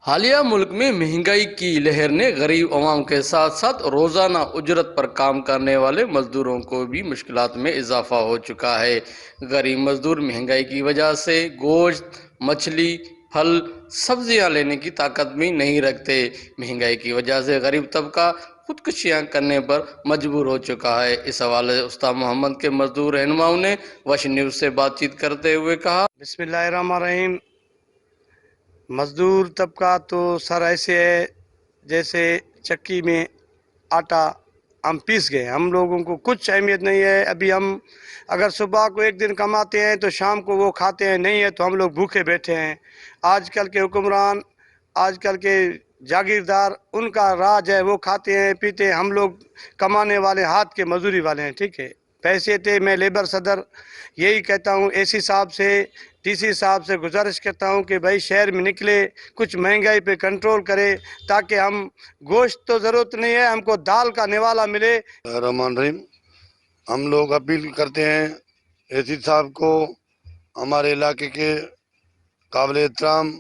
حالیہ ملک میں مہنگائی کی لہر نے غریب عوام کے ساتھ ساتھ روزانہ اجرت پر کام کرنے والے مزدوروں کو بھی مشکلات میں اضافہ ہو چکا ہے۔ غریب مزدور مہنگائی کی وجہ سے گوشت، مچھلی، پھل، سبزیاں لینے کی طاقت بھی نہیں رکھتے۔ مہنگائی کی وجہ سے غریب طبقہ خودکشیاں کرنے پر مجبور ہو چکا ہے۔ اس حوالے سے استاد محمد کے مزدور رہنماؤں نے وش نیوز سے بات چیت کرتے ہوئے کہا، بسم اللہ الرحمن الرحیم۔ مزدور طبقہ تو سر ایسے ہے جیسے چکی میں آٹا ہم پیس گئے، ہم لوگوں کو کچھ اہمیت نہیں ہے۔ ابھی ہم اگر صبح کو ایک دن کماتے ہیں تو شام کو وہ کھاتے ہیں، نہیں ہے تو ہم لوگ بھوکے بیٹھے ہیں۔ آج کل کے حکمران، آج کل کے جاگیردار، ان کا راج ہے، وہ کھاتے ہیں پیتے ہیں، ہم لوگ کمانے والے ہاتھ کے مزدوری والے ہیں۔ ٹھیک ہے، پیسے تھے، میں لیبر صدر یہی کہتا ہوں، اے سی صاحب سے، ڈی سی صاحب سے گزارش کرتا ہوں کہ بھائی شہر میں نکلے، کچھ مہنگائی پہ کنٹرول کرے تاکہ ہم گوشت تو ضرورت نہیں ہے، ہم کو دال کا نوالا ملے۔ رحمان رحیم، ہم لوگ اپیل کرتے ہیں اے سی صاحب کو، ہمارے علاقے کے قابل احترام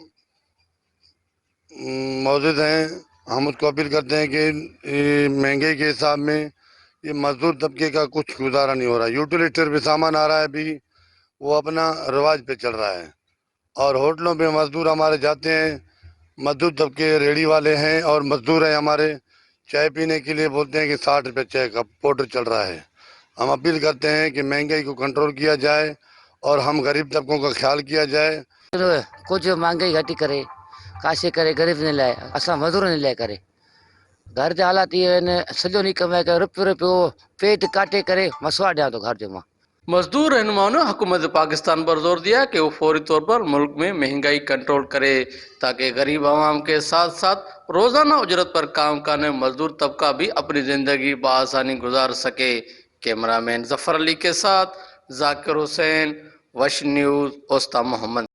موجود ہیں، ہم اس کو اپیل کرتے ہیں کہ مہنگائی کے حساب میں یہ مزدور طبقے کا کچھ گزارا نہیں ہو رہا۔ یوٹیلیٹر پہ سامان آ رہا ہے، ابھی وہ اپنا رواج پہ چل رہا ہے، اور ہوٹلوں پہ مزدور ہمارے جاتے ہیں، مزدور طبقے ریڑھی والے ہیں اور مزدور ہیں ہمارے، چائے پینے کے لیے بولتے ہیں کہ 60 روپے چائے کا پاؤڈر چل رہا ہے۔ ہم اپیل کرتے ہیں کہ مہنگائی کو کنٹرول کیا جائے اور ہم غریب طبقوں کا خیال کیا جائے۔ کچھ مہنگائی گھٹی کرے، کاشے کرے غریب نے لائے، اسا مزدور نے لائے کرے۔ گھر کے حالات یہ سجو نہیں کمائے کرے، روپیو روپیو پیٹ کاٹے کرے مسوا ڈیا تو گھر جو ماں۔ مزدور رہنماؤں نے حکومت پاکستان پر زور دیا کہ وہ فوری طور پر ملک میں مہنگائی کنٹرول کرے تاکہ غریب عوام کے ساتھ ساتھ روزانہ اجرت پر کام کرنے مزدور طبقہ بھی اپنی زندگی بآسانی گزار سکے۔ کیمرہ مین ظفر علی کے ساتھ ذاکر حسین، وش نیوز، استاد محمد۔